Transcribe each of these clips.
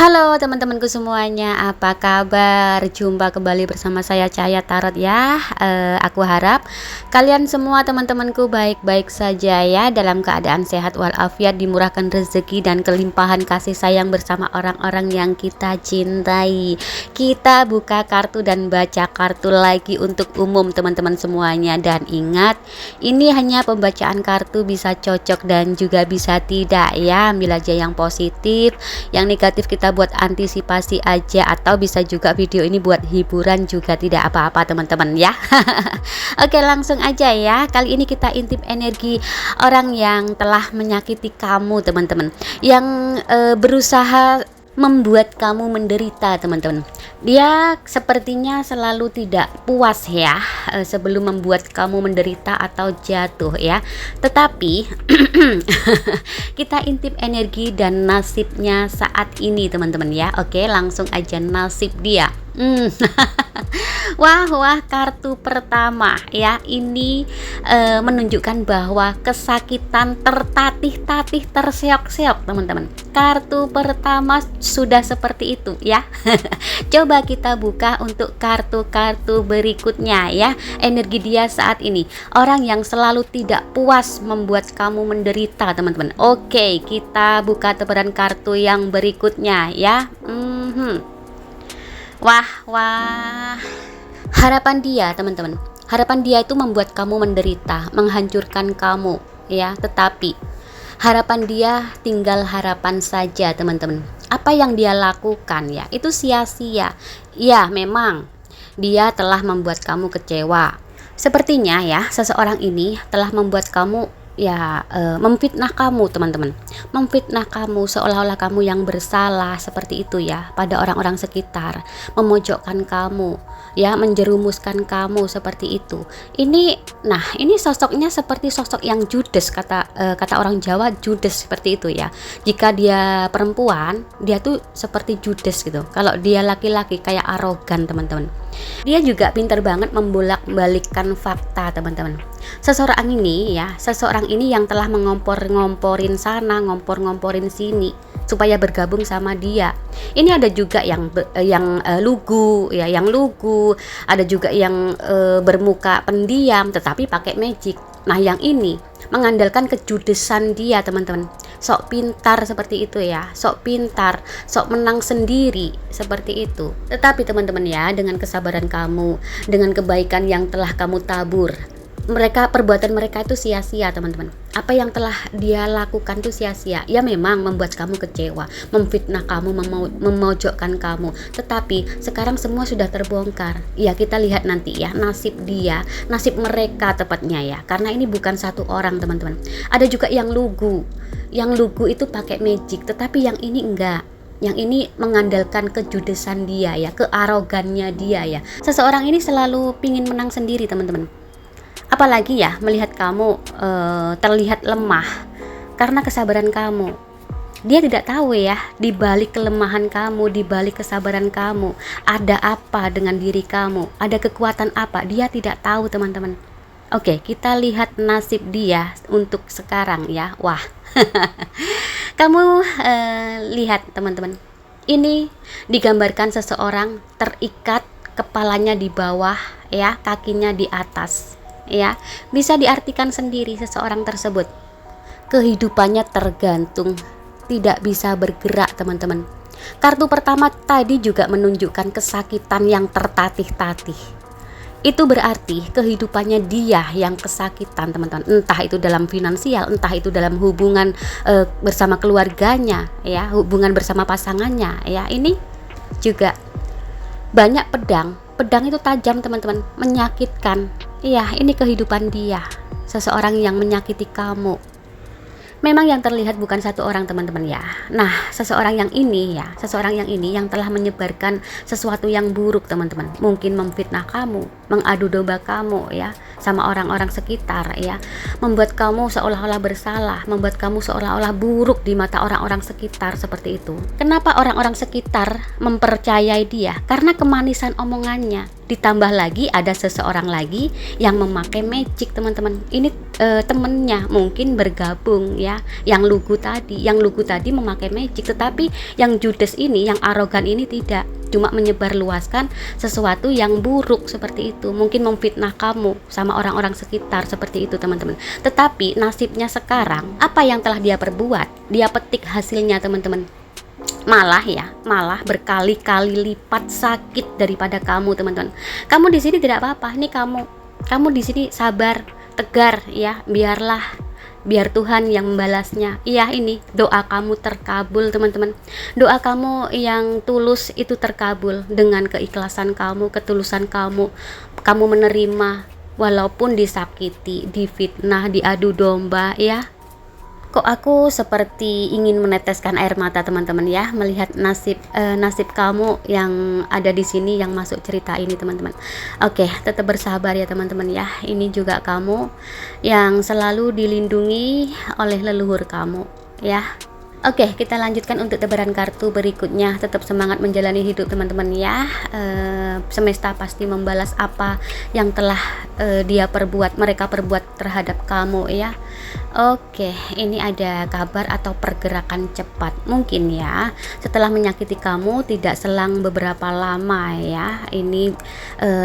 Halo teman-temanku semuanya, apa kabar? Jumpa kembali bersama saya Cahaya Tarot ya. Aku harap kalian semua teman-temanku baik-baik saja ya, dalam keadaan sehat walafiat, dimurahkan rezeki dan kelimpahan kasih sayang bersama orang-orang yang kita cintai. Kita buka kartu dan baca kartu lagi untuk umum teman-teman semuanya. Dan ingat, ini hanya pembacaan kartu, bisa cocok dan juga bisa tidak ya. Ambil aja yang positif, yang negatif kita buat antisipasi aja, atau bisa juga video ini buat hiburan juga tidak apa-apa teman-teman ya. Oke, langsung aja ya. Kali ini kita intip energi orang yang telah menyakiti kamu teman-teman, yang berusaha membuat kamu menderita teman-teman. Dia sepertinya selalu tidak puas ya, sebelum membuat kamu menderita atau jatuh ya. Tetapi kita intip energi dan nasibnya saat ini teman-teman ya. Oke, langsung aja nasib dia. Wah, kartu pertama ya, ini menunjukkan bahwa kesakitan, tertatih-tatih, terseok-seok teman-teman. Kartu pertama sudah seperti itu ya. Coba kita buka untuk kartu-kartu berikutnya ya. Energi dia saat ini, orang yang selalu tidak puas membuat kamu menderita teman-teman. Oke, kita buka tebaran kartu yang berikutnya ya. Wah, harapan dia teman-teman, harapan dia itu membuat kamu menderita, menghancurkan kamu ya. Tetapi harapan dia tinggal harapan saja teman-teman. Apa yang dia lakukan ya, itu sia-sia ya. Memang dia telah membuat kamu kecewa. Sepertinya ya, seseorang ini telah membuat kamu ya, memfitnah kamu teman-teman, memfitnah kamu seolah-olah kamu yang bersalah seperti itu ya, pada orang-orang sekitar, memojokkan kamu ya, menjerumuskan kamu seperti itu. Ini sosoknya seperti sosok yang judes, kata orang Jawa, judes seperti itu ya. Jika dia perempuan, dia tuh seperti judes gitu. Kalau dia laki-laki kayak arogan teman-teman. Dia juga pintar banget membolak-balikkan fakta teman-teman. Seseorang ini yang telah mengompor-ngomporin sana, ngompor-ngomporin sini supaya bergabung sama dia. Ini ada juga yang lugu ya, ada juga yang bermuka pendiam tetapi pakai magic. Nah, yang ini mengandalkan kejudesan dia teman-teman. Sok pintar seperti itu ya, sok pintar, sok menang sendiri seperti itu. Tetapi teman-teman ya, dengan kesabaran kamu, dengan kebaikan yang telah kamu tabur, perbuatan mereka itu sia-sia teman-teman. Apa yang telah dia lakukan itu sia-sia. Ya memang membuat kamu kecewa, memfitnah kamu, memojokkan kamu. Tetapi sekarang semua sudah terbongkar. Ya, kita lihat nanti ya nasib dia, nasib mereka tepatnya ya. Karena ini bukan satu orang teman-teman. Ada juga yang lugu. Yang lugu itu pakai magic, tetapi yang ini enggak. Yang ini mengandalkan kejudesan dia ya, kearogannya dia ya. Seseorang ini selalu pingin menang sendiri teman-teman. Apalagi ya, melihat kamu terlihat lemah karena kesabaran kamu. Dia tidak tahu ya, di balik kelemahan kamu, di balik kesabaran kamu, ada apa dengan diri kamu, ada kekuatan apa, dia tidak tahu teman-teman. Oke, kita lihat nasib dia untuk sekarang ya. Wah, kamu lihat teman-teman, ini digambarkan seseorang terikat, kepalanya di bawah ya, kakinya di atas ya. Bisa diartikan sendiri seseorang tersebut kehidupannya tergantung, tidak bisa bergerak teman-teman. Kartu pertama tadi juga menunjukkan kesakitan yang tertatih-tatih. Itu berarti kehidupannya dia yang kesakitan teman-teman. Entah itu dalam finansial, entah itu dalam hubungan bersama keluarganya ya, hubungan bersama pasangannya ya. Ini juga banyak pedang itu tajam teman-teman, menyakitkan. Iya, ini kehidupan dia, seseorang yang menyakiti kamu. Memang yang terlihat bukan satu orang teman-teman ya. Nah, seseorang yang ini yang telah menyebarkan sesuatu yang buruk teman-teman. Mungkin memfitnah kamu, mengadu domba kamu ya, sama orang-orang sekitar ya. Membuat kamu seolah-olah bersalah, membuat kamu seolah-olah buruk di mata orang-orang sekitar seperti itu. Kenapa orang-orang sekitar mempercayai dia? Karena kemanisan omongannya. Ditambah lagi ada seseorang lagi yang memakai magic teman-teman. Ini temennya mungkin bergabung ya, yang lugu tadi memakai magic, tetapi yang judes ini, yang arogan ini tidak, cuma menyebarluaskan sesuatu yang buruk seperti itu, mungkin memfitnah kamu sama orang-orang sekitar seperti itu teman-teman. Tetapi nasibnya sekarang, apa yang telah dia perbuat, dia petik hasilnya teman-teman. Malah berkali-kali lipat sakit daripada kamu teman-teman. Kamu di sini tidak apa-apa, nih kamu di sini sabar, tegar ya, biar Tuhan yang membalasnya. Iya, ini doa kamu terkabul teman-teman. Doa kamu yang tulus itu terkabul dengan keikhlasan kamu, ketulusan kamu menerima walaupun disakiti, difitnah, diadu domba ya. Kok aku seperti ingin meneteskan air mata teman-teman ya, melihat nasib kamu yang ada di sini, yang masuk cerita ini teman-teman. Oke, tetap bersabar ya teman-teman ya. Ini juga kamu yang selalu dilindungi oleh leluhur kamu ya. Oke, kita lanjutkan untuk tebaran kartu berikutnya. Tetap semangat menjalani hidup teman-teman ya. Semesta pasti membalas apa yang telah mereka perbuat terhadap kamu ya. Oke, ini ada kabar atau pergerakan cepat. Mungkin ya, setelah menyakiti kamu tidak selang beberapa lama ya. Ini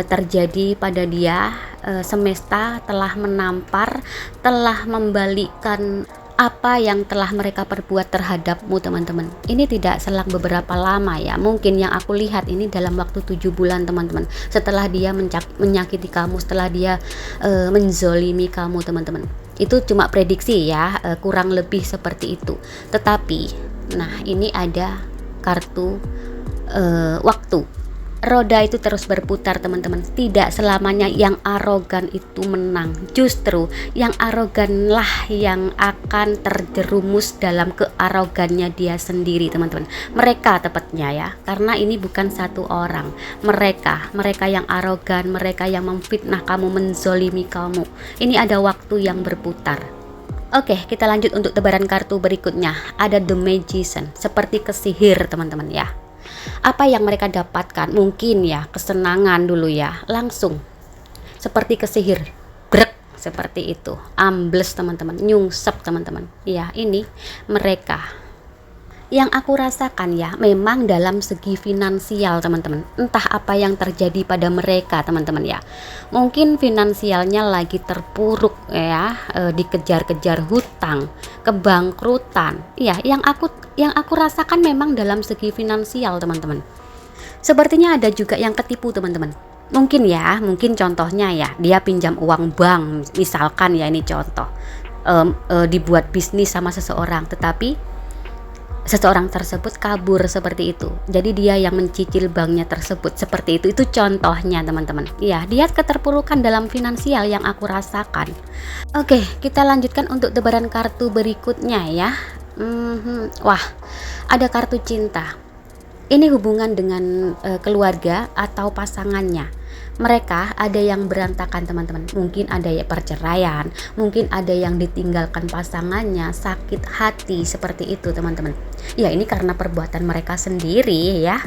terjadi pada dia. Semesta telah menampar, telah membalikan apa yang telah mereka perbuat terhadapmu teman-teman. Ini tidak selang beberapa lama ya, mungkin yang aku lihat ini dalam waktu 7 bulan teman-teman, setelah dia menyakiti kamu, setelah dia menzolimi kamu teman-teman. Itu cuma prediksi ya, kurang lebih seperti itu. Tetapi nah ini ada kartu waktu. Roda itu terus berputar teman-teman. Tidak selamanya yang arogan itu menang. Justru yang aroganlah yang akan terjerumus dalam kearogannya dia sendiri teman-teman. Mereka tepatnya ya, karena ini bukan satu orang. Mereka yang arogan, mereka yang memfitnah kamu, menzolimi kamu. Ini ada waktu yang berputar. Oke, kita lanjut untuk tebaran kartu berikutnya. Ada The Magician, seperti kesihir teman-teman ya. Apa yang mereka dapatkan, mungkin ya kesenangan dulu ya, langsung seperti kesihir, grek seperti itu, ambles teman-teman, nyungsep teman-teman ya. Ini mereka yang aku rasakan ya, memang dalam segi finansial teman-teman, entah apa yang terjadi pada mereka teman-teman ya, mungkin finansialnya lagi terpuruk ya, dikejar-kejar hutang, kebangkrutan ya. Yang aku rasakan memang dalam segi finansial teman-teman. Sepertinya ada juga yang ketipu teman-teman. Mungkin contohnya ya, dia pinjam uang bank misalkan ya, ini contoh, dibuat bisnis sama seseorang, tetapi seseorang tersebut kabur seperti itu. Jadi dia yang mencicil banknya tersebut seperti itu. Itu contohnya teman-teman. Ya, dia keterpurukan dalam finansial yang aku rasakan. Oke, kita lanjutkan untuk tebaran kartu berikutnya ya. Wah, ada kartu cinta. Ini hubungan dengan keluarga atau pasangannya. Mereka ada yang berantakan teman-teman, mungkin ada ya perceraian, mungkin ada yang ditinggalkan pasangannya, sakit hati seperti itu teman-teman. Ya, ini karena perbuatan mereka sendiri ya.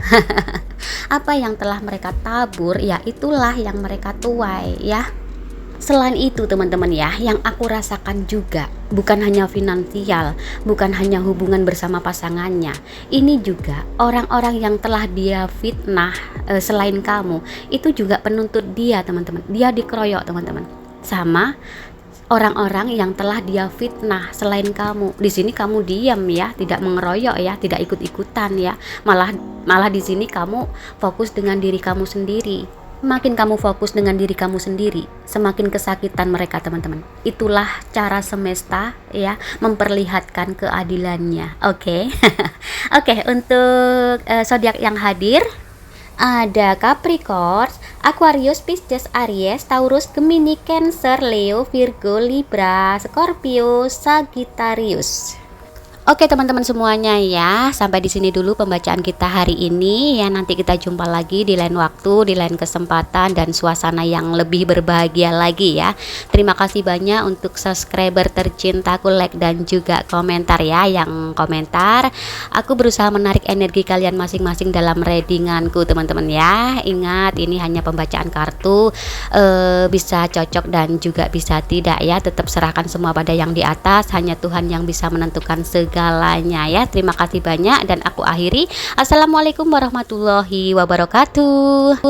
Apa yang telah mereka tabur ya, itulah yang mereka tuai ya. Selain itu teman-teman ya, yang aku rasakan juga bukan hanya finansial, bukan hanya hubungan bersama pasangannya. Ini juga orang-orang yang telah dia fitnah selain kamu, itu juga penuntut dia teman-teman. Dia dikeroyok teman-teman sama orang-orang yang telah dia fitnah selain kamu. Di sini kamu diam ya, tidak mengeroyok ya, tidak ikut-ikutan ya. Malah di sini kamu fokus dengan diri kamu sendiri. Makin kamu fokus dengan diri kamu sendiri, semakin kesakitan mereka teman-teman. Itulah cara semesta ya memperlihatkan keadilannya. Oke. Oke, untuk zodiak yang hadir ada Capricorn, Aquarius, Pisces, Aries, Taurus, Gemini, Cancer, Leo, Virgo, Libra, Scorpio, Sagittarius. Oke teman-teman semuanya ya, sampai di sini dulu pembacaan kita hari ini ya. Nanti kita jumpa lagi di lain waktu, di lain kesempatan dan suasana yang lebih berbahagia lagi ya. Terima kasih banyak untuk subscriber tercintaku, like dan juga komentar ya. Yang komentar, aku berusaha menarik energi kalian masing-masing dalam readinganku teman-teman ya. Ingat ini hanya pembacaan kartu, bisa cocok dan juga bisa tidak ya. Tetap serahkan semua pada yang di atas, hanya Tuhan yang bisa menentukan segalanya ya. Terima kasih banyak dan aku akhiri. Assalamualaikum warahmatullahi wabarakatuh.